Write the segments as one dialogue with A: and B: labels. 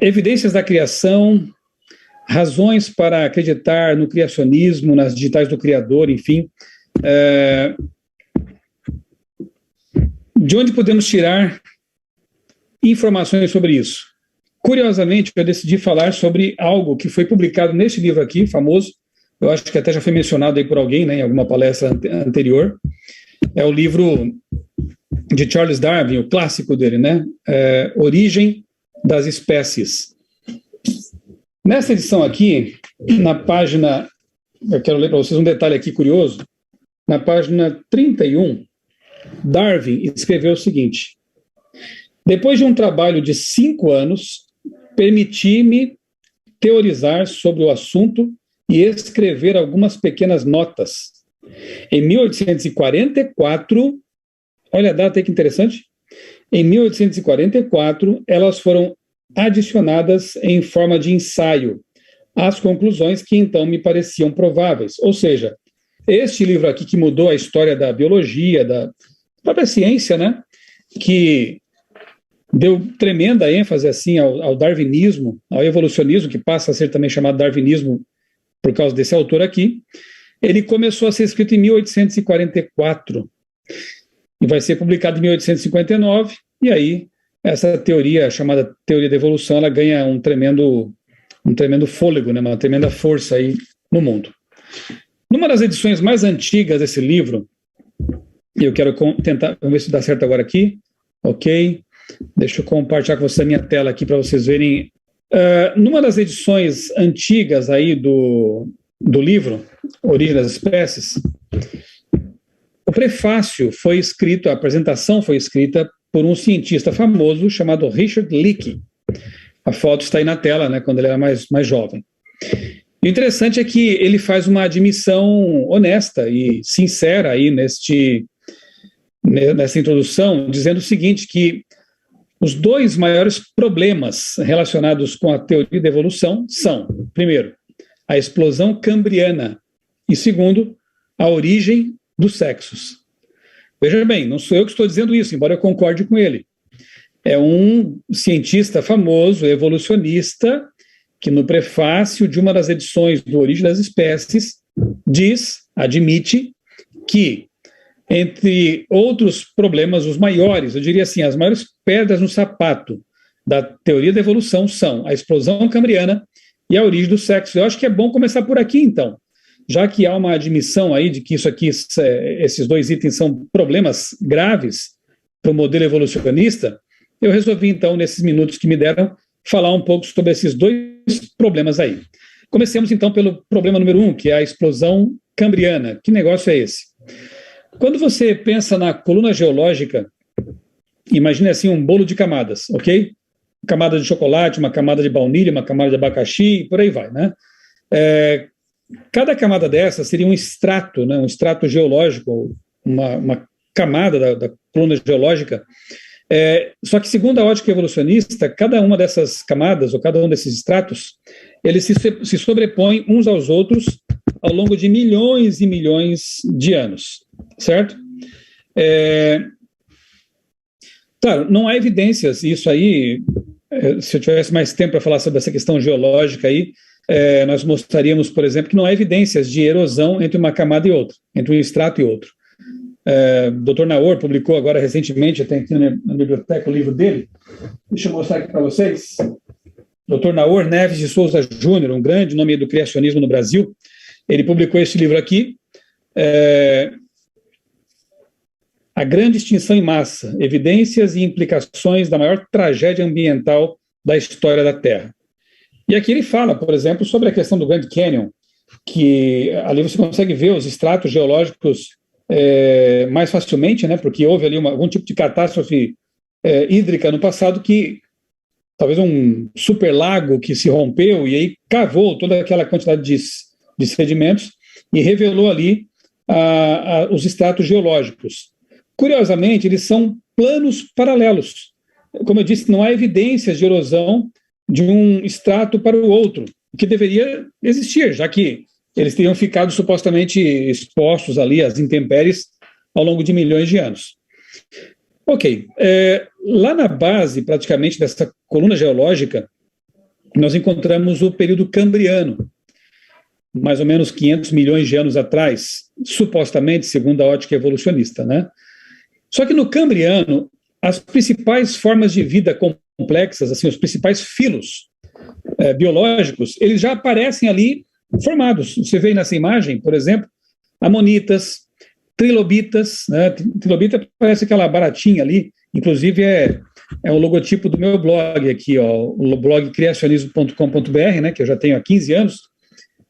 A: Evidências da criação, razões para acreditar no criacionismo, nas digitais do Criador, enfim. De onde podemos tirar informações sobre isso? Curiosamente, eu decidi falar sobre algo que foi publicado nesse livro aqui, famoso, eu acho que até já foi mencionado aí por alguém, né, em alguma palestra anterior. É o livro de Charles Darwin, o clássico dele, né? Origem das Espécies. Nessa edição aqui, na página, eu quero ler para vocês um detalhe aqui curioso, na página 31, Darwin escreveu o seguinte: depois de um trabalho de 5 anos, permiti-me teorizar sobre o assunto e escrever algumas pequenas notas. Em 1844, olha a data aí que interessante, em 1844, elas foram adicionadas em forma de ensaio às conclusões que então me pareciam prováveis. Ou seja, este livro aqui que mudou a história da biologia, da própria ciência, né, que deu tremenda ênfase assim ao darwinismo, ao evolucionismo, que passa a ser também chamado darwinismo por causa desse autor aqui, ele começou a ser escrito em 1844 e vai ser publicado em 1859, e aí essa teoria, chamada teoria da evolução, ela ganha um tremendo fôlego, né, uma tremenda força aí no mundo. Numa das edições mais antigas desse livro, e eu quero tentar, vamos ver se dá certo agora aqui, ok, deixa eu compartilhar com vocês a minha tela aqui para vocês verem. Numa das edições antigas aí do livro, Origem das Espécies, o prefácio foi escrito, a apresentação foi escrita por um cientista famoso chamado Richard Leakey. A foto está aí na tela, né, quando ele era mais jovem. E o interessante é que ele faz uma admissão honesta e sincera aí nessa introdução, dizendo o seguinte, que os 2 maiores problemas relacionados com a teoria da evolução são, primeiro, a explosão cambriana e, segundo, a origem dos sexos. Veja bem, não sou eu que estou dizendo isso, embora eu concorde com ele. É um cientista famoso, evolucionista, que no prefácio de uma das edições do Origem das Espécies admite que, entre outros problemas, os maiores, eu diria assim, as maiores pedras no sapato da teoria da evolução são a explosão cambriana e a origem do sexo. Eu acho que é bom começar por aqui, então. Já que há uma admissão aí de que isso aqui, esses 2 itens são problemas graves para o modelo evolucionista, eu resolvi, então, nesses minutos que me deram, falar um pouco sobre esses 2 problemas aí. Comecemos, então, pelo problema número 1, que é a explosão cambriana. Que negócio é esse? Quando você pensa na coluna geológica, imagine assim um bolo de camadas, ok? Camada de chocolate, uma camada de baunilha, uma camada de abacaxi, por aí vai, né? Cada camada dessa seria um extrato, né? Um extrato geológico, uma camada da coluna geológica. Só que, segundo a ótica evolucionista, cada uma dessas camadas, ou cada um desses estratos, eles se sobrepõem uns aos outros ao longo de milhões e milhões de anos, certo? Claro, não há evidências, isso aí, se eu tivesse mais tempo para falar sobre essa questão geológica aí, nós mostraríamos, por exemplo, que não há evidências de erosão entre uma camada e outra, entre um extrato e outro. Dr. Naor publicou agora recentemente, tem aqui na biblioteca o livro dele, deixa eu mostrar aqui para vocês. Dr. Naor Neves de Souza Júnior, um grande nome do criacionismo no Brasil, ele publicou esse livro aqui, A Grande Extinção em Massa, Evidências e Implicações da Maior Tragédia Ambiental da História da Terra. E aqui ele fala, por exemplo, sobre a questão do Grand Canyon, que ali você consegue ver os estratos geológicos mais facilmente, né, porque houve ali algum tipo de catástrofe hídrica no passado que, talvez um super lago que se rompeu e aí cavou toda aquela quantidade de sedimentos e revelou ali os estratos geológicos. Curiosamente, eles são planos paralelos. Como eu disse, não há evidências de erosão de um extrato para o outro, o que deveria existir, já que eles teriam ficado supostamente expostos ali às intempéries ao longo de milhões de anos. Ok, lá na base, praticamente, dessa coluna geológica, nós encontramos o período cambriano, mais ou menos 500 milhões de anos atrás, supostamente, segundo a ótica evolucionista, né? Só que no Cambriano, as principais formas de vida complexas, assim, os principais filos biológicos, eles já aparecem ali formados. Você vê nessa imagem, por exemplo, amonitas, trilobitas, né? Trilobita parece aquela baratinha ali, inclusive é o logotipo do meu blog aqui, ó, o blog criacionismo.com.br, né, que eu já tenho há 15 anos.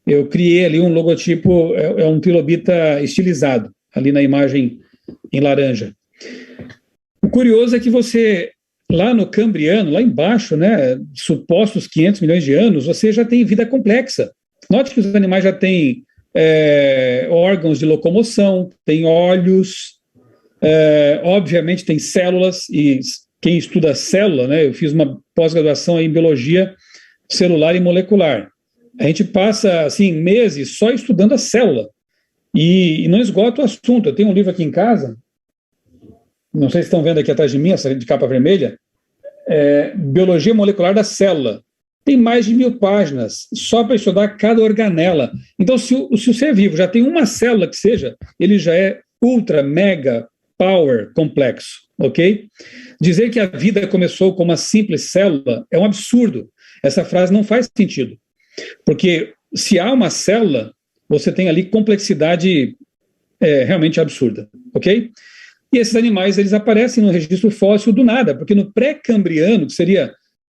A: Eu criei ali um logotipo, é um trilobita estilizado, ali na imagem em laranja. O curioso é que você, lá no Cambriano, lá embaixo, né, supostos 500 milhões de anos, você já tem vida complexa. Note que os animais já têm órgãos de locomoção, têm olhos, obviamente tem células, e quem estuda célula, né, eu fiz uma pós-graduação em biologia celular e molecular. A gente passa, assim, meses só estudando a célula e não esgota o assunto. Eu tenho um livro aqui em casa, não sei se estão vendo aqui atrás de mim, essa de capa vermelha, Biologia Molecular da Célula. Tem mais de 1000 páginas só para estudar cada organela. Então, se o ser vivo já tem uma célula que seja, ele já é ultra, mega, power complexo, ok? Dizer que a vida começou com uma simples célula é um absurdo. Essa frase não faz sentido. Porque se há uma célula, você tem ali complexidade realmente absurda, ok? E esses animais, eles aparecem no registro fóssil do nada, porque no pré-cambriano,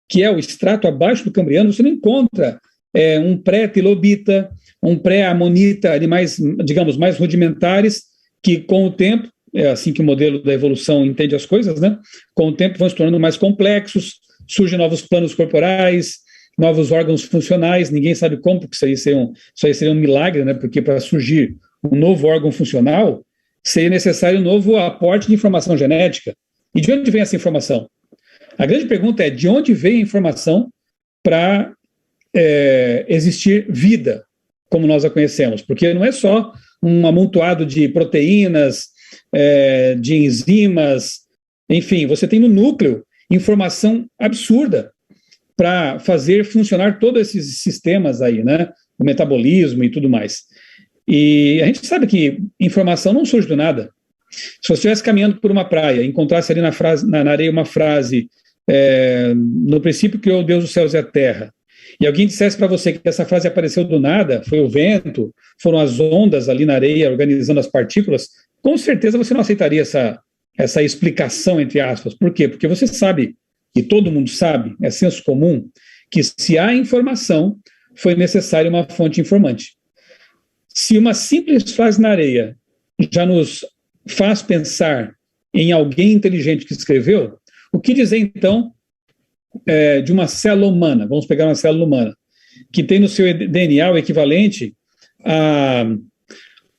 A: que é o extrato abaixo do cambriano, você não encontra um pré-trilobita, um pré-amonita, animais, digamos, mais rudimentares, que com o tempo, é assim que o modelo da evolução entende as coisas, né? Com o tempo vão se tornando mais complexos, surgem novos planos corporais, novos órgãos funcionais, ninguém sabe como, porque isso aí seria um milagre, né? Porque para surgir um novo órgão funcional, seria necessário um novo aporte de informação genética. E de onde vem essa informação? A grande pergunta é, de onde vem a informação para existir vida, como nós a conhecemos? Porque não é só um amontoado de proteínas, de enzimas, enfim, você tem no núcleo informação absurda para fazer funcionar todos esses sistemas aí, né? O metabolismo e tudo mais. E a gente sabe que informação não surge do nada. Se você estivesse caminhando por uma praia, encontrasse ali na areia uma frase, no princípio criou Deus os céus e a terra, e alguém dissesse para você que essa frase apareceu do nada, foi o vento, foram as ondas ali na areia organizando as partículas, com certeza você não aceitaria essa explicação, entre aspas. Por quê? Porque você sabe, e todo mundo sabe, é senso comum, que se há informação, foi necessária uma fonte informante. Se uma simples frase na areia já nos faz pensar em alguém inteligente que escreveu, o que dizer, então, de uma célula humana? Vamos pegar uma célula humana, que tem no seu DNA o equivalente a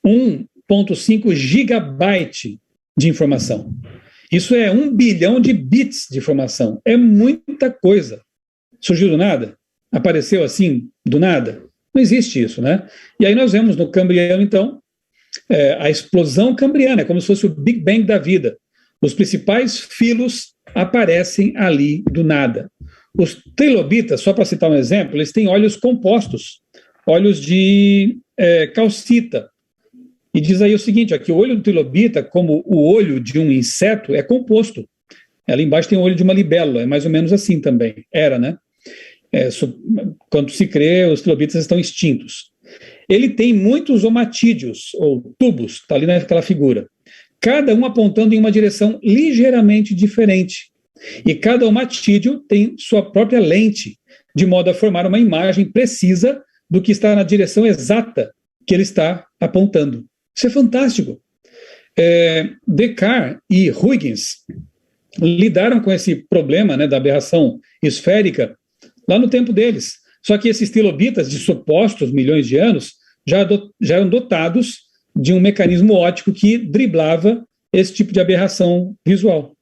A: 1,5 gigabyte de informação. Isso é 1 bilhão de bits de informação. É muita coisa. Surgiu do nada? Apareceu assim, do nada? Não existe isso, né? E aí nós vemos no Cambriano, então, a explosão cambriana, é como se fosse o Big Bang da vida. Os principais filos aparecem ali do nada. Os trilobitas, só para citar um exemplo, eles têm olhos compostos, olhos de calcita. E diz aí o seguinte, ó, que o olho do trilobita, como o olho de um inseto, é composto. Ali embaixo tem o olho de uma libélula, é mais ou menos assim também. Era, né? Quando se crê, os trilobitas estão extintos. Ele tem muitos omatídeos, ou tubos, está ali naquela figura, cada um apontando em uma direção ligeiramente diferente. E cada omatídeo tem sua própria lente, de modo a formar uma imagem precisa do que está na direção exata que ele está apontando. Isso é fantástico. Descartes e Huygens lidaram com esse problema, né, da aberração esférica lá no tempo deles. Só que esses trilobitas, de supostos milhões de anos, já eram dotados de um mecanismo óptico que driblava esse tipo de aberração visual,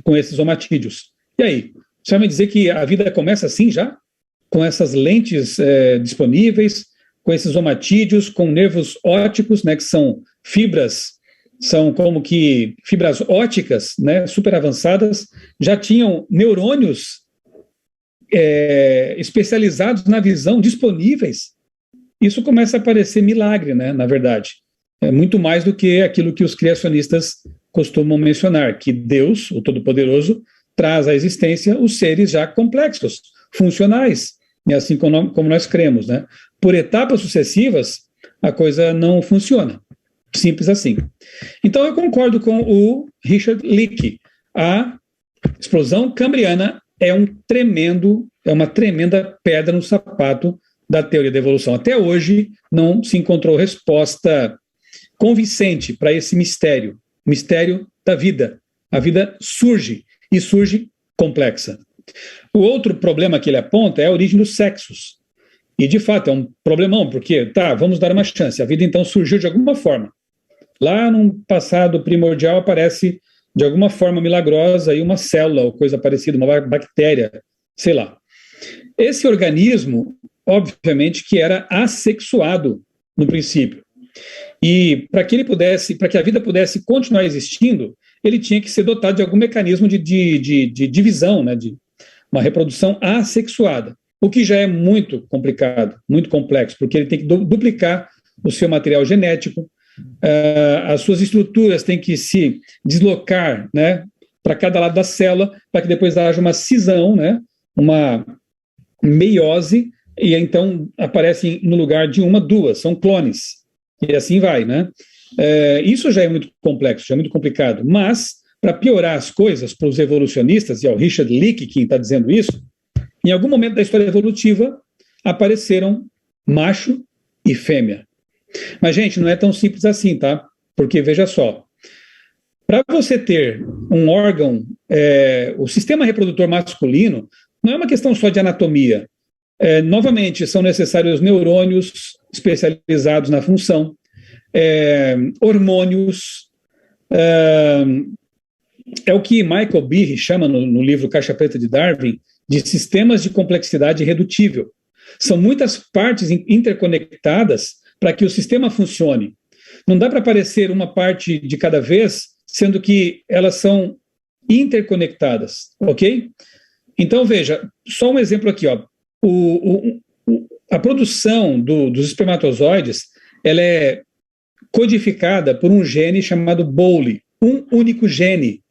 A: com esses omatídeos. E aí, você vai me dizer que a vida começa assim já? Com essas lentes disponíveis, com esses omatídeos, com nervos ópticos, né, que são fibras, são como que fibras ópticas, né, super avançadas, já tinham neurônios especializados na visão, disponíveis, isso começa a parecer milagre, né, na verdade. É muito mais do que aquilo que os criacionistas costumam mencionar, que Deus, o Todo-Poderoso, traz à existência os seres já complexos, funcionais, e assim como nós cremos, né? Por etapas sucessivas, a coisa não funciona. Simples assim. Então, eu concordo com o Richard Leakey. A explosão cambriana é uma tremenda pedra no sapato da teoria da evolução. Até hoje, não se encontrou resposta convincente para esse mistério da vida. A vida surge, e surge complexa. O outro problema que ele aponta é a origem dos sexos. E, de fato, é um problemão, porque, vamos dar uma chance. A vida, então, surgiu de alguma forma. Lá num passado primordial aparece, de alguma forma milagrosa, aí uma célula ou coisa parecida, uma bactéria, sei lá. Esse organismo, obviamente, que era assexuado no princípio. E para que a vida pudesse continuar existindo, ele tinha que ser dotado de algum mecanismo de divisão, né, de uma reprodução assexuada, o que já é muito complicado, muito complexo, porque ele tem que duplicar o seu material genético, as suas estruturas têm que se deslocar, né, para cada lado da célula, para que depois haja uma cisão, né, uma meiose, e então aparecem no lugar de uma, duas, são clones, e assim vai, né? Isso já é muito complexo, já é muito complicado, mas, para piorar as coisas para os evolucionistas, e é o Richard Leakey quem está dizendo isso, em algum momento da história evolutiva apareceram macho e fêmea. Mas, gente, não é tão simples assim, tá? Porque, veja só, para você ter um órgão, o sistema reprodutor masculino, não é uma questão só de anatomia. Novamente, são necessários neurônios especializados na função, hormônios, é o que Michael Behe chama no livro Caixa Preta de Darwin de sistemas de complexidade irredutível. São muitas partes interconectadas para que o sistema funcione. Não dá para aparecer uma parte de cada vez, sendo que elas são interconectadas, ok? Então, veja, só um exemplo aqui, ó. A produção dos espermatozoides, ela é codificada por um gene chamado BOLI, um único gene.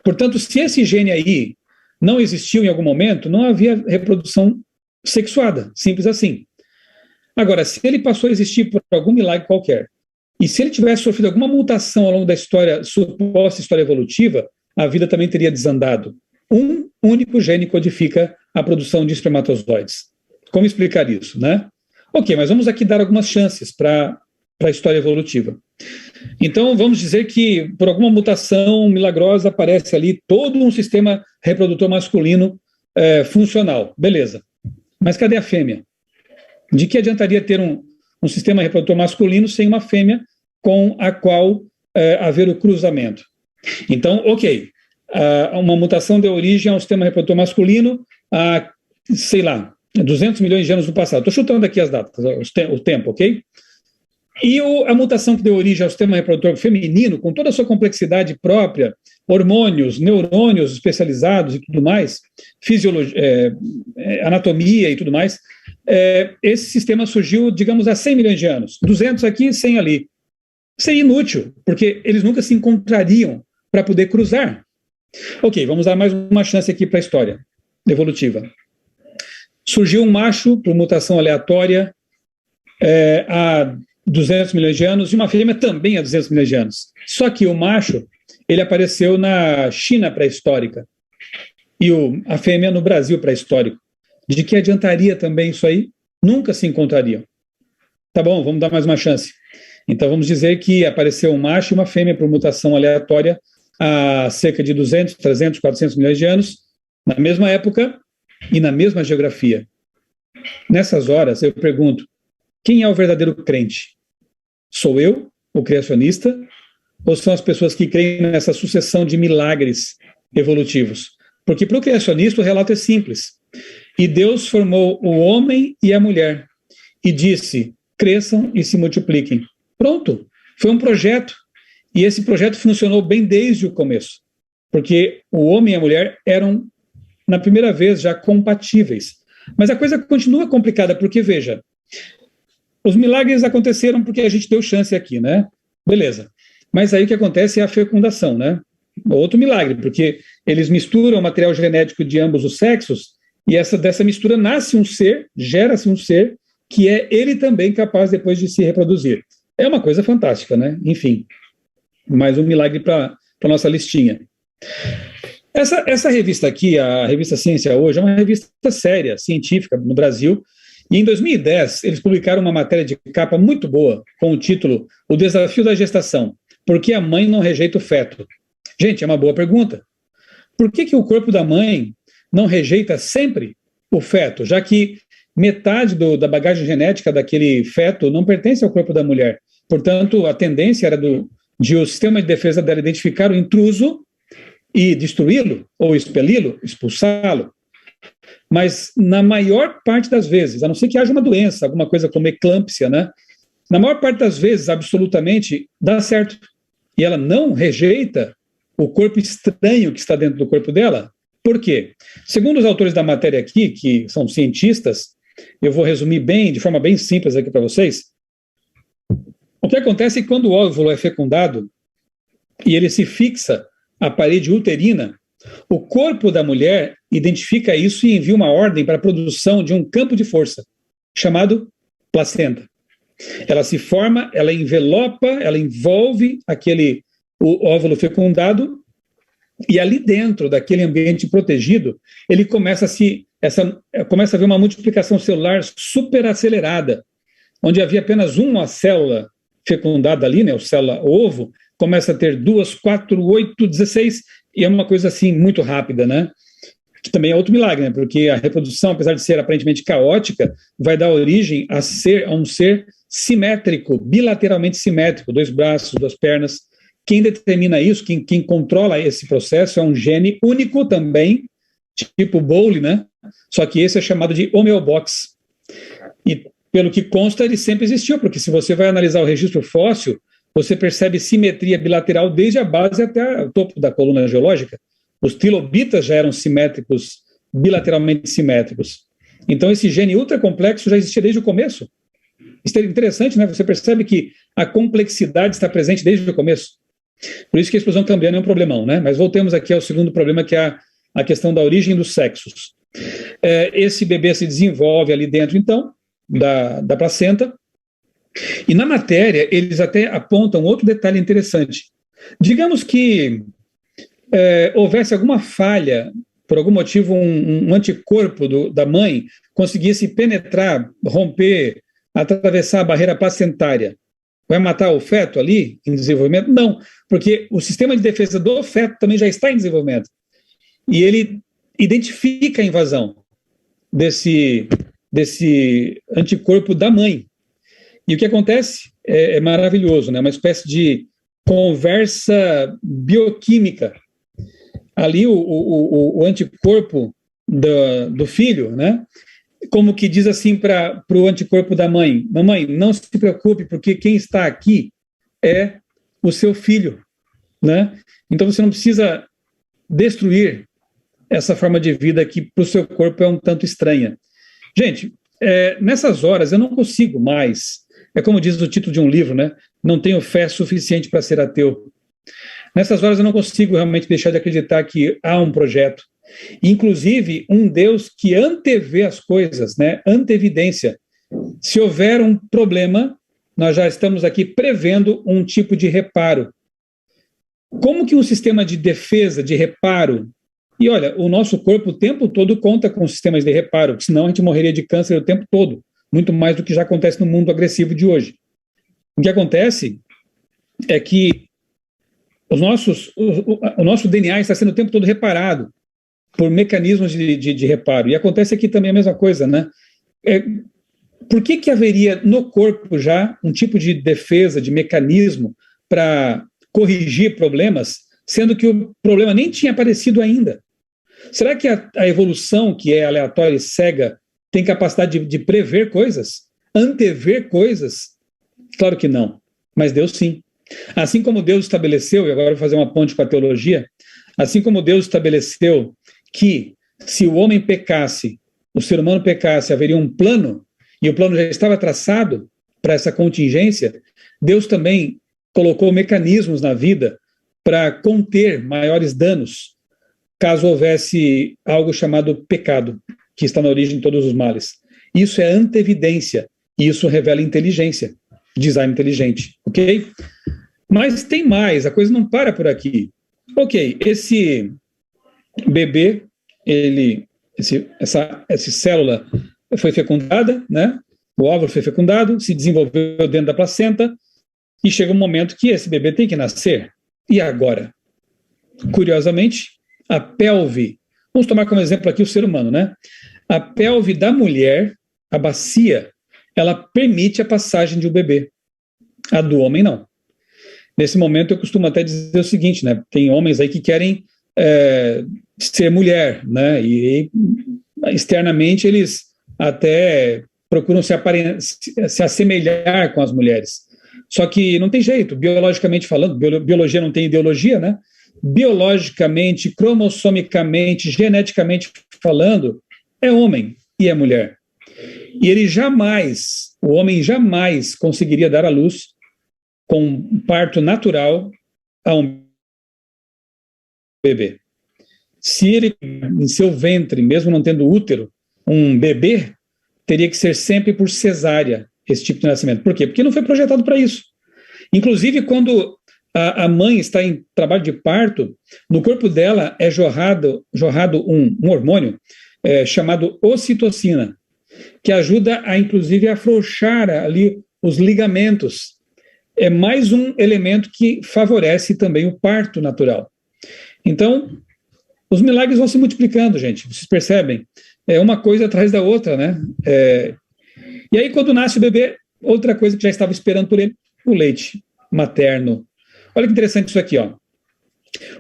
A: Portanto, se esse gene aí não existiu em algum momento, não havia reprodução sexuada, simples assim. Agora, se ele passou a existir por algum milagre qualquer, e se ele tivesse sofrido alguma mutação ao longo da história, suposta história evolutiva, a vida também teria desandado. Um único gene codifica a produção de espermatozoides. Como explicar isso, né? Ok, mas vamos aqui dar algumas chances para a história evolutiva. Então, vamos dizer que, por alguma mutação milagrosa, aparece ali todo um sistema reprodutor masculino funcional. Beleza. Mas cadê a fêmea? De que adiantaria ter um sistema reprodutor masculino sem uma fêmea com a qual haver o cruzamento? Então, ok, uma mutação deu origem ao sistema reprodutor masculino há, sei lá, 200 milhões de anos no passado. Estou chutando aqui as datas, o tempo, ok? E a mutação que deu origem ao sistema reprodutor feminino, com toda a sua complexidade própria, hormônios, neurônios especializados e tudo mais, fisiologia, anatomia e tudo mais, esse sistema surgiu, digamos, há 100 milhões de anos. 200 aqui, 100 ali. Seria inútil, porque eles nunca se encontrariam para poder cruzar. Ok, vamos dar mais uma chance aqui para a história evolutiva. Surgiu um macho por mutação aleatória há 200 milhões de anos e uma fêmea também há 200 milhões de anos. Só que o macho, ele apareceu na China pré-histórica e a fêmea no Brasil pré-histórico. De que adiantaria também isso aí? Nunca se encontrariam. Tá bom, vamos dar mais uma chance. Então vamos dizer que apareceu um macho e uma fêmea por mutação aleatória há cerca de 200, 300, 400 milhões de anos, na mesma época e na mesma geografia. Nessas horas eu pergunto, quem é o verdadeiro crente? Sou eu, o criacionista, ou são as pessoas que creem nessa sucessão de milagres evolutivos? Porque para o criacionista o relato é simples. E Deus formou o homem e a mulher e disse, cresçam e se multipliquem. Pronto, foi um projeto. E esse projeto funcionou bem desde o começo. Porque o homem e a mulher eram na primeira vez, já compatíveis. Mas a coisa continua complicada, porque, veja, os milagres aconteceram porque a gente deu chance aqui, né? Beleza. Mas aí o que acontece é a fecundação, né? Outro milagre, porque eles misturam o material genético de ambos os sexos e dessa mistura nasce um ser, gera-se um ser, que é ele também capaz depois de se reproduzir. É uma coisa fantástica, né? Enfim, mais um milagre para a nossa listinha. Essa revista aqui, a revista Ciência Hoje, é uma revista séria, científica, no Brasil, e em 2010 eles publicaram uma matéria de capa muito boa, com o título O Desafio da Gestação, por que a mãe não rejeita o feto? Gente, é uma boa pergunta. Por que o corpo da mãe não rejeita sempre o feto, já que metade da bagagem genética daquele feto não pertence ao corpo da mulher? Portanto, a tendência era de o sistema de defesa dela identificar o intruso e destruí-lo, ou expeli-lo, expulsá-lo. Mas na maior parte das vezes, a não ser que haja uma doença, alguma coisa como eclâmpsia, né? Na maior parte das vezes, absolutamente, dá certo. E ela não rejeita o corpo estranho que está dentro do corpo dela. Por quê? Segundo os autores da matéria aqui, que são cientistas, eu vou resumir de forma bem simples aqui para vocês. O que acontece é que quando o óvulo é fecundado e ele se fixa à parede uterina, o corpo da mulher identifica isso e envia uma ordem para a produção de um campo de força, chamado placenta. Ela se forma, ela envelopa, ela envolve o óvulo fecundado, e ali dentro daquele ambiente protegido, ele começa a ver uma multiplicação celular super acelerada, onde havia apenas uma célula fecundada ali, né, o ovo, começa a ter 2, 4, 8, 16, e é uma coisa assim muito rápida, né? Que também é outro milagre, né? Porque a reprodução, apesar de ser aparentemente caótica, vai dar origem a um ser simétrico, bilateralmente simétrico, 2 braços, 2 pernas. Quem determina isso, quem controla esse processo é um gene único também, tipo Bowle, né? Só que esse é chamado de homeobox. E pelo que consta, ele sempre existiu, porque se você vai analisar o registro fóssil, você percebe simetria bilateral desde a base até o topo da coluna geológica. Os trilobitas já eram simétricos, bilateralmente simétricos. Então esse gene ultracomplexo já existia desde o começo. Isso é interessante, né? Você percebe que a complexidade está presente desde o começo. Por isso que a explosão cambriana é um problemão, né? Mas voltemos aqui ao segundo problema, que é a questão da origem dos sexos. Esse bebê se desenvolve ali dentro, então, da placenta, e na matéria eles até apontam outro detalhe interessante. Digamos que houvesse alguma falha, por algum motivo um anticorpo da mãe conseguisse penetrar, romper, atravessar a barreira placentária. Vai matar o feto ali em desenvolvimento? Não, porque o sistema de defesa do feto também já está em desenvolvimento. E ele identifica a invasão desse anticorpo da mãe. E o que acontece é maravilhoso, né? Uma espécie de conversa bioquímica. Ali o anticorpo do filho, né? Como que diz assim para o anticorpo da mãe: mamãe, não se preocupe, porque quem está aqui é o seu filho, né? Então você não precisa destruir essa forma de vida que para o seu corpo é um tanto estranha. Gente, nessas horas eu não consigo mais, é como diz o título de um livro, né? Não tenho fé suficiente para ser ateu. Nessas horas eu não consigo realmente deixar de acreditar que há um projeto, inclusive um Deus que antevê as coisas, né? Antevidência. Se houver um problema, nós já estamos aqui prevendo um tipo de reparo. Como que um sistema de defesa, de reparo, e olha, o nosso corpo o tempo todo conta com sistemas de reparo, senão a gente morreria de câncer o tempo todo, muito mais do que já acontece no mundo agressivo de hoje. O que acontece é que o nosso DNA está sendo o tempo todo reparado por mecanismos de reparo. E acontece aqui também a mesma coisa, né? Por que haveria no corpo já um tipo de defesa, de mecanismo para corrigir problemas, sendo que o problema nem tinha aparecido ainda? Será que a evolução, que é aleatória e cega, tem capacidade de prever coisas? Antever coisas? Claro que não, mas Deus sim. Assim como Deus estabeleceu, e agora eu vou fazer uma ponte com a teologia, assim como Deus estabeleceu que se o homem pecasse, o ser humano pecasse, haveria um plano, e o plano já estava traçado para essa contingência. Deus também colocou mecanismos na vida para conter maiores danos, caso houvesse algo chamado pecado, que está na origem de todos os males. Isso é antevidência, e isso revela inteligência, design inteligente, ok? Mas tem mais, a coisa não para por aqui. Ok, esse bebê, essa célula foi fecundada, né? O óvulo foi fecundado, se desenvolveu dentro da placenta, e chega um momento que esse bebê tem que nascer. E agora? Curiosamente, a pelve, vamos tomar como exemplo aqui o ser humano, né? A pelve da mulher, a bacia, ela permite a passagem de um bebê. A do homem, não. Nesse momento, eu costumo até dizer o seguinte, né? Tem homens aí que querem ser mulher, né? E externamente eles até procuram se assemelhar com as mulheres. Só que não tem jeito, biologicamente falando, biologia não tem ideologia, né? Biologicamente, cromossomicamente, geneticamente falando, é homem e é mulher. E o homem jamais conseguiria dar à luz com um parto natural a um bebê. Se ele, em seu ventre, mesmo não tendo útero, um bebê, teria que ser sempre por cesárea, esse tipo de nascimento. Por quê? Porque não foi projetado para isso. Inclusive, quando a mãe está em trabalho de parto, no corpo dela é jorrado um hormônio chamado ocitocina, que ajuda a, inclusive, afrouxar ali os ligamentos. É mais um elemento que favorece também o parto natural. Então, os milagres vão se multiplicando, gente. Vocês percebem? É uma coisa atrás da outra, né? E aí, quando nasce o bebê, outra coisa que já estava esperando por ele, o leite materno. Olha que interessante isso aqui, ó.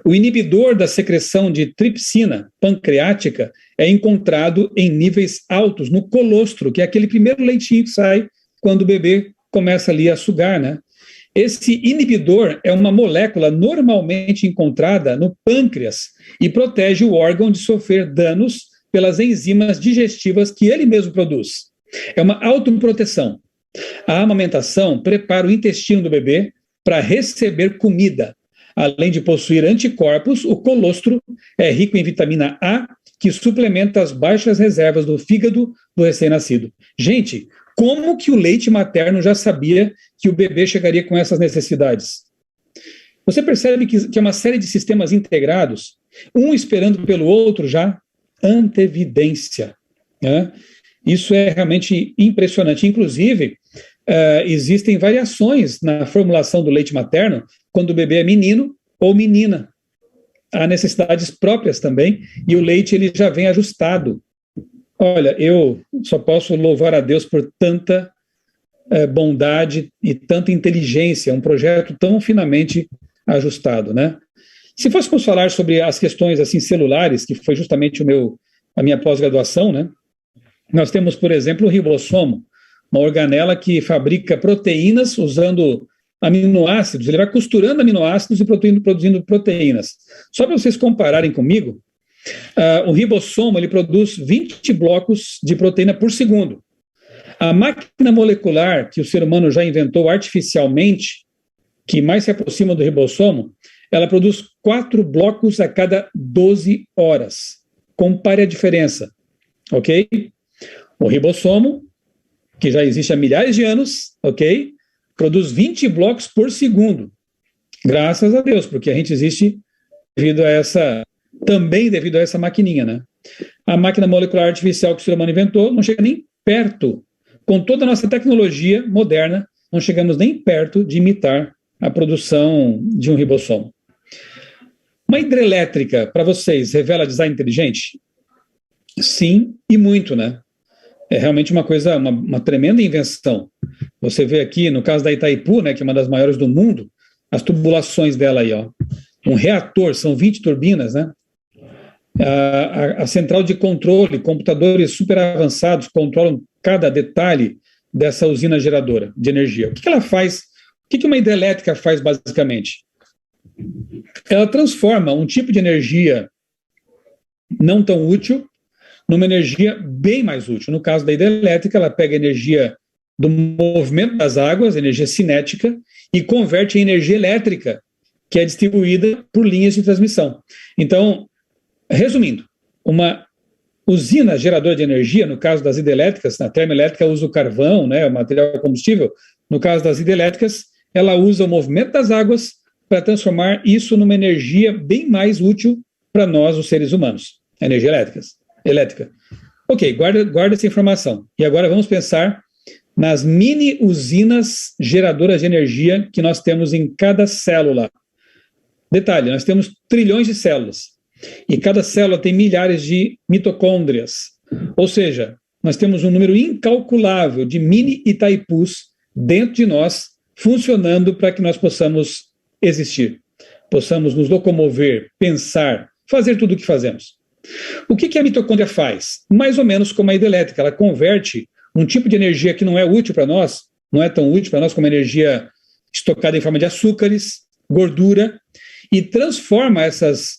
A: O inibidor da secreção de tripsina pancreática é encontrado em níveis altos no colostro, que é aquele primeiro leitinho que sai quando o bebê começa ali a sugar, né? Esse inibidor é uma molécula normalmente encontrada no pâncreas e protege o órgão de sofrer danos pelas enzimas digestivas que ele mesmo produz. É uma autoproteção. A amamentação prepara o intestino do bebê para receber comida. Além de possuir anticorpos, o colostro é rico em vitamina A, que suplementa as baixas reservas do fígado do recém-nascido. Gente, como que o leite materno já sabia que o bebê chegaria com essas necessidades? Você percebe que é uma série de sistemas integrados, um esperando pelo outro já, antevidência, né? Isso é realmente impressionante. Inclusive, existem variações na formulação do leite materno quando o bebê é menino ou menina. Há necessidades próprias também, e o leite ele já vem ajustado. Olha, eu só posso louvar a Deus por tanta bondade e tanta inteligência, um projeto tão finamente ajustado, né? Se fôssemos falar sobre as questões assim celulares, que foi justamente a minha pós-graduação, né? Nós temos, por exemplo, o ribossomo, uma organela que fabrica proteínas usando aminoácidos, ele vai costurando aminoácidos e produzindo proteínas. Só para vocês compararem comigo, o ribossomo ele produz 20 blocos de proteína por segundo. A máquina molecular que o ser humano já inventou artificialmente, que mais se aproxima do ribossomo, ela produz 4 blocos a cada 12 horas. Compare a diferença, ok? O ribossomo, que já existe há milhares de anos, ok? Produz 20 blocos por segundo. Graças a Deus, porque a gente existe devido a essa maquininha, né? A máquina molecular artificial que o ser humano inventou não chega nem perto. Com toda a nossa tecnologia moderna, não chegamos nem perto de imitar a produção de um ribossomo. Uma hidrelétrica, para vocês, revela design inteligente? Sim, e muito, né? É realmente uma coisa, uma tremenda invenção. Você vê aqui, no caso da Itaipu, né, que é uma das maiores do mundo, as tubulações dela aí, ó. Um reator, são 20 turbinas, né? A central de controle, computadores super avançados controlam cada detalhe dessa usina geradora de energia. O que ela faz? O que uma hidrelétrica faz, basicamente? Ela transforma um tipo de energia não tão útil numa energia bem mais útil. No caso da hidrelétrica, ela pega a energia do movimento das águas, energia cinética, e converte em energia elétrica, que é distribuída por linhas de transmissão. Então, resumindo, uma usina geradora de energia, no caso das hidrelétricas, na termoelétrica usa o carvão, né, o material combustível. No caso das hidrelétricas, ela usa o movimento das águas para transformar isso numa energia bem mais útil para nós, os seres humanos, a energia elétrica. Ok, guarda essa informação. E agora vamos pensar nas mini usinas geradoras de energia que nós temos em cada célula. Detalhe, nós temos trilhões de células. E cada célula tem milhares de mitocôndrias. Ou seja, nós temos um número incalculável de mini Itaipus dentro de nós, funcionando para que nós possamos existir, possamos nos locomover, pensar, fazer tudo o que fazemos. O que a mitocôndria faz? Mais ou menos como a hidrelétrica, ela converte um tipo de energia que não é útil para nós, não é tão útil para nós como energia estocada em forma de açúcares, gordura, e transforma essas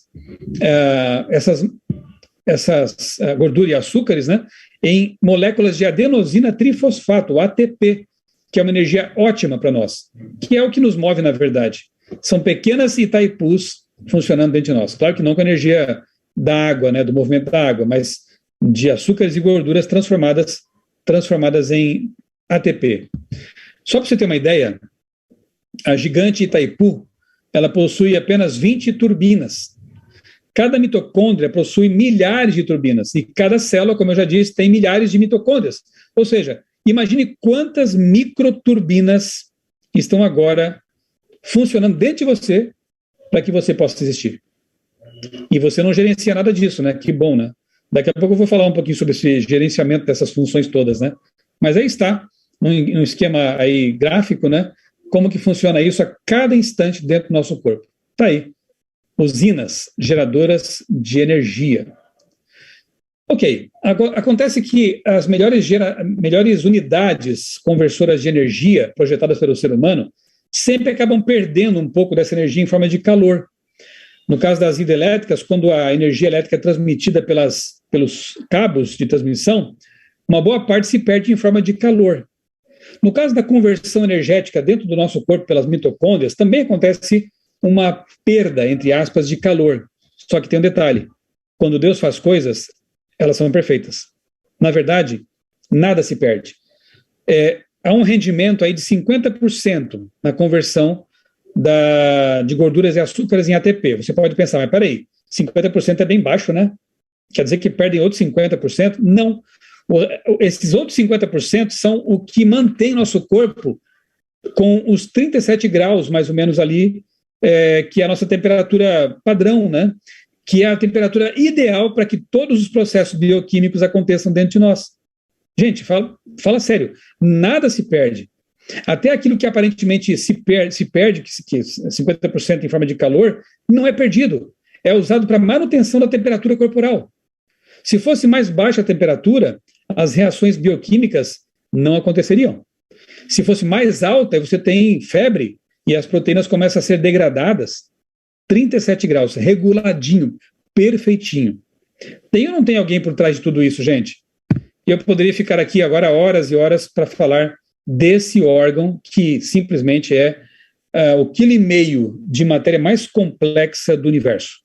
A: gordura e açúcares, né, em moléculas de adenosina trifosfato, ATP, que é uma energia ótima para nós, que é o que nos move, na verdade. São pequenas Itaipus funcionando dentro de nós. Claro que não com a energia da água, né, do movimento da água, mas de açúcares e gorduras transformadas em ATP. Só para você ter uma ideia, a gigante Itaipu, ela possui apenas 20 turbinas. Cada mitocôndria possui milhares de turbinas, e cada célula, como eu já disse, tem milhares de mitocôndrias. Ou seja, imagine quantas microturbinas estão agora funcionando dentro de você para que você possa existir. E você não gerencia nada disso, né? Que bom, né? Daqui a pouco eu vou falar um pouquinho sobre esse gerenciamento dessas funções todas, né? Mas aí está, um esquema aí gráfico, né? Como que funciona isso a cada instante dentro do nosso corpo. Está aí. Usinas geradoras de energia. Ok, acontece que as melhores unidades conversoras de energia projetadas pelo ser humano sempre acabam perdendo um pouco dessa energia em forma de calor. No caso das hidrelétricas, quando a energia elétrica é transmitida pelos cabos de transmissão, uma boa parte se perde em forma de calor. No caso da conversão energética dentro do nosso corpo pelas mitocôndrias, também acontece uma perda, entre aspas, de calor. Só que tem um detalhe: quando Deus faz coisas, elas são perfeitas. Na verdade, nada se perde. Há um rendimento aí de 50% na conversão de gorduras e açúcares em ATP. Você pode pensar, mas peraí, 50% é bem baixo, né? Quer dizer que perdem outros 50%? Não. Esses outros 50% são o que mantém nosso corpo com os 37 graus, mais ou menos ali, que é a nossa temperatura padrão, né? Que é a temperatura ideal para que todos os processos bioquímicos aconteçam dentro de nós. Gente, fala sério, nada se perde. Até aquilo que aparentemente se perde, que é 50% em forma de calor, não é perdido. É usado para manutenção da temperatura corporal. Se fosse mais baixa a temperatura, as reações bioquímicas não aconteceriam. Se fosse mais alta, você tem febre e as proteínas começam a ser degradadas. 37 graus, reguladinho, perfeitinho. Tem ou não tem alguém por trás de tudo isso, gente? Eu poderia ficar aqui agora horas e horas para falar desse órgão que simplesmente é o quilo e meio de matéria mais complexa do universo,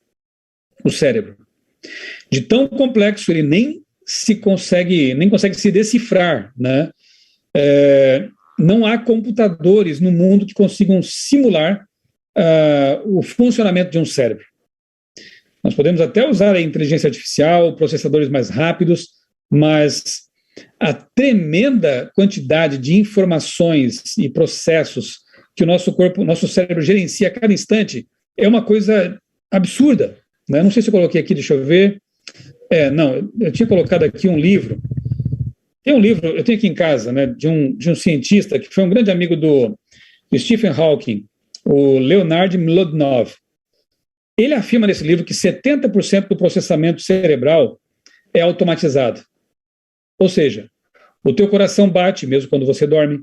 A: o cérebro. De tão complexo, ele nem consegue se decifrar, né? Não há computadores no mundo que consigam simular o funcionamento de um cérebro. Nós podemos até usar a inteligência artificial, processadores mais rápidos, mas a tremenda quantidade de informações e processos que o nosso cérebro gerencia a cada instante é uma coisa absurda, né? Não sei se eu coloquei aqui, deixa eu ver. Não, eu tinha colocado aqui um livro. Tem um livro, eu tenho aqui em casa, né, de um cientista que foi um grande amigo do Stephen Hawking, o Leonard Mlodinow. Ele afirma nesse livro que 70% do processamento cerebral é automatizado. Ou seja, o teu coração bate mesmo quando você dorme,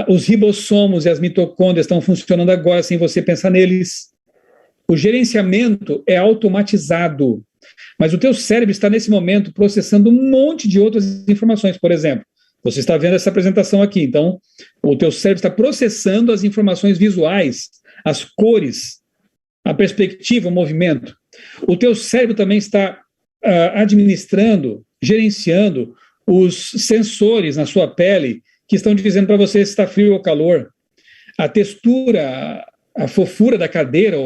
A: os ribossomos e as mitocôndrias estão funcionando agora sem você pensar neles, O gerenciamento é automatizado, mas o teu cérebro está nesse momento processando um monte de outras informações. Por exemplo, você está vendo essa apresentação aqui, então o teu cérebro está processando as informações visuais, as cores, a perspectiva, o movimento. O teu cérebro também está administrando, gerenciando os sensores na sua pele que estão dizendo para você se está frio ou calor, a textura, a fofura da cadeira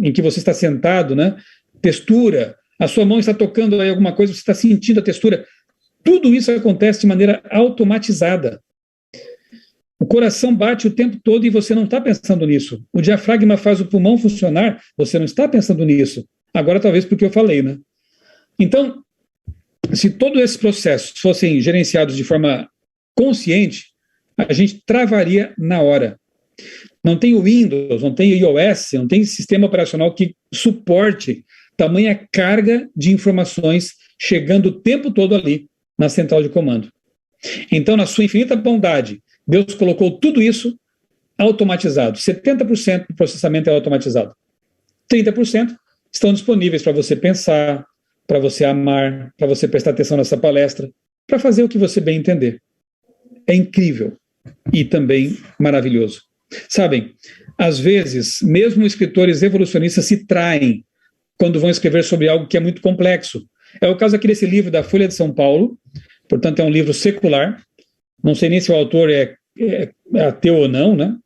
A: em que você está sentado, né? Textura, a sua mão está tocando aí alguma coisa, você está sentindo a textura. Tudo isso acontece de maneira automatizada. O coração bate o tempo todo e você não está pensando nisso. O diafragma faz o pulmão funcionar, você não está pensando nisso. Agora, talvez porque eu falei, né? Então, se todos esses processos fossem gerenciados de forma consciente, a gente travaria na hora. Não tem o Windows, não tem o iOS, não tem sistema operacional que suporte tamanha carga de informações chegando o tempo todo ali na central de comando. Então, na sua infinita bondade, Deus colocou tudo isso automatizado. 70% do processamento é automatizado. 30% estão disponíveis para você pensar, para você amar, para você prestar atenção nessa palestra, para fazer o que você bem entender. É incrível e também maravilhoso. Sabem, às vezes, mesmo escritores evolucionistas se traem quando vão escrever sobre algo que é muito complexo. É o caso aqui desse livro da Folha de São Paulo, portanto é um livro secular, não sei nem se o autor é ateu ou não, né?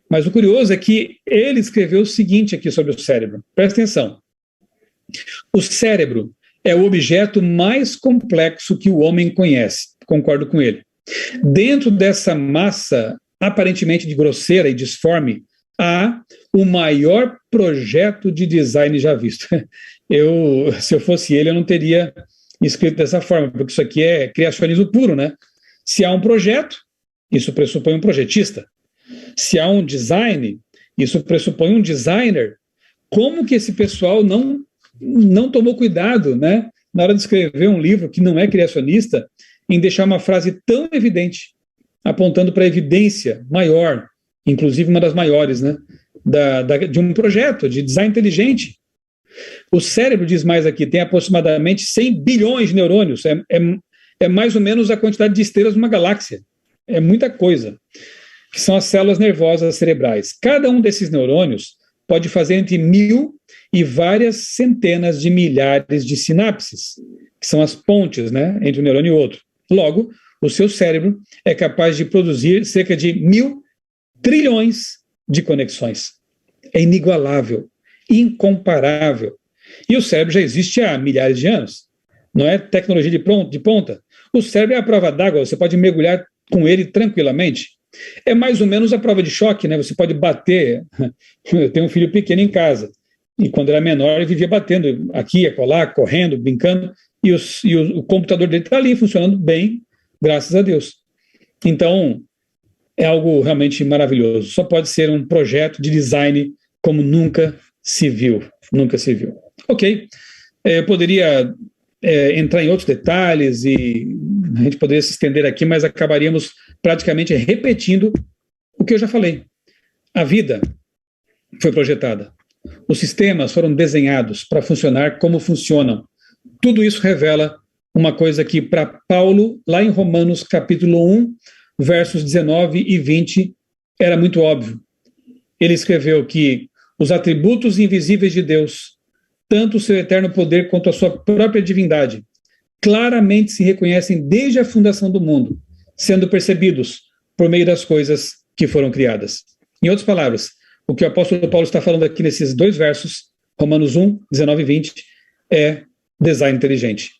A: Mas o curioso é que ele escreveu o seguinte aqui sobre o cérebro. Presta atenção. O cérebro é o objeto mais complexo que o homem conhece. Concordo com ele. Dentro dessa massa aparentemente de grosseira e disforme, há o maior projeto de design já visto. Se eu fosse ele, eu não teria escrito dessa forma, porque isso aqui é criacionismo puro, né? Se há um projeto, isso pressupõe um projetista. Se há um design, isso pressupõe um designer. Como que esse pessoal não tomou cuidado, né, na hora de escrever um livro que não é criacionista, em deixar uma frase tão evidente, apontando para a evidência maior, inclusive uma das maiores, né, de um projeto de design inteligente. O cérebro, diz mais aqui, tem aproximadamente 100 bilhões de neurônios, é mais ou menos a quantidade de estrelas de uma galáxia, é muita coisa, que são as células nervosas cerebrais. Cada um desses neurônios pode fazer entre 1.000 e várias centenas de milhares de sinapses, que são as pontes, né, entre um neurônio e outro. Logo, o seu cérebro é capaz de produzir cerca de 1.000 trilhões de conexões. É inigualável, incomparável. E o cérebro já existe há milhares de anos. Não é tecnologia de ponta. O cérebro é a prova d'água, você pode mergulhar com ele tranquilamente. É mais ou menos a prova de choque, né? Você pode bater. Eu tenho um filho pequeno em casa, e quando era menor ele vivia batendo aqui, acolá, correndo, brincando, e o computador dele está ali funcionando bem, graças a Deus. Então, é algo realmente maravilhoso. Só pode ser um projeto de design como nunca se viu. Nunca se viu. Ok. Eu poderia entrar em outros detalhes e a gente poderia se estender aqui, mas acabaríamos praticamente repetindo o que eu já falei. A vida foi projetada. Os sistemas foram desenhados para funcionar como funcionam. Tudo isso revela uma coisa que, para Paulo, lá em Romanos capítulo 1, versos 19 e 20, era muito óbvio. Ele escreveu que os atributos invisíveis de Deus, tanto o seu eterno poder quanto a sua própria divindade, claramente se reconhecem desde a fundação do mundo, sendo percebidos por meio das coisas que foram criadas. Em outras palavras, o que o apóstolo Paulo está falando aqui nesses dois versos, Romanos 1, 19 e 20, é design inteligente.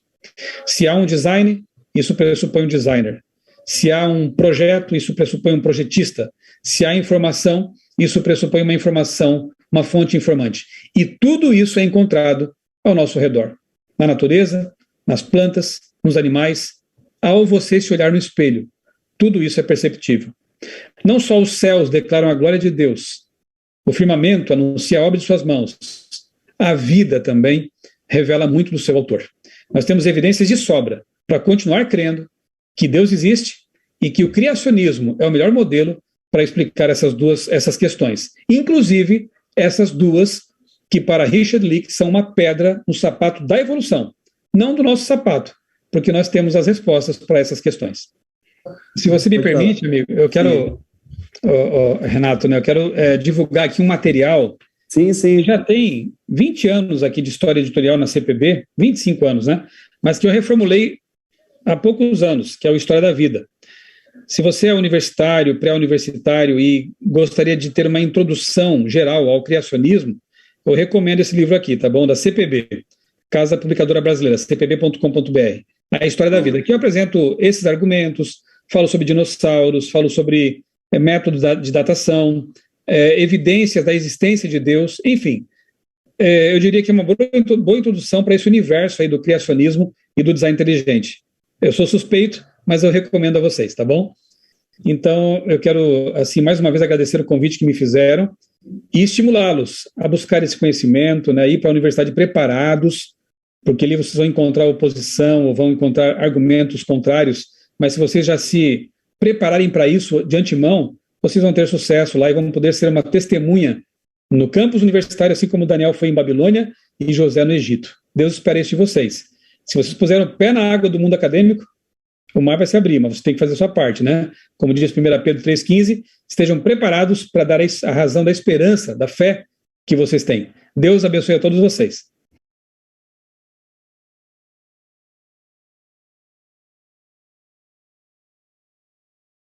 A: Se há um design, isso pressupõe um designer. Se há um projeto, isso pressupõe um projetista. Se há informação, isso pressupõe uma informação, uma fonte informante. E tudo isso é encontrado ao nosso redor. Na natureza, nas plantas, nos animais. Ao você se olhar no espelho, tudo isso é perceptível. Não só os céus declaram a glória de Deus, o firmamento anuncia a obra de suas mãos. A vida também revela muito do seu autor. Nós temos evidências de sobra para continuar crendo que Deus existe e que o criacionismo é o melhor modelo para explicar essas questões. Inclusive, essas duas que para Richard Leake são uma pedra no sapato da evolução, não do nosso sapato, porque nós temos as respostas para essas questões. Se você me permite, amigo, eu quero, Renato, né, eu quero divulgar aqui um material.
B: Sim, sim.
A: Já tem 20 anos aqui de história editorial na CPB, 25 anos, né? Mas que eu reformulei há poucos anos, que é o História da Vida. Se você é universitário, pré-universitário e gostaria de ter uma introdução geral ao criacionismo, eu recomendo esse livro aqui, tá bom? Da CPB, Casa Publicadora Brasileira, cpb.com.br. A História da Vida. Aqui eu apresento esses argumentos, falo sobre dinossauros, falo sobre métodos de datação, evidências da existência de Deus, enfim. Eu diria que é uma boa introdução para esse universo aí do criacionismo e do design inteligente. Eu sou suspeito, mas eu recomendo a vocês, tá bom? Então, eu quero, assim, mais uma vez agradecer o convite que me fizeram e estimulá-los a buscar esse conhecimento, né, ir para a universidade preparados, porque ali vocês vão encontrar oposição ou vão encontrar argumentos contrários, mas se vocês já se prepararem para isso de antemão, vocês vão ter sucesso lá e vão poder ser uma testemunha no campus universitário, assim como Daniel foi em Babilônia e José no Egito. Deus espera isso de vocês. Se vocês puserem o pé na água do mundo acadêmico, o mar vai se abrir, mas você tem que fazer a sua parte, né? Como diz 1 Pedro 3,15, estejam preparados para dar a razão da esperança, da fé que vocês têm. Deus abençoe a todos vocês.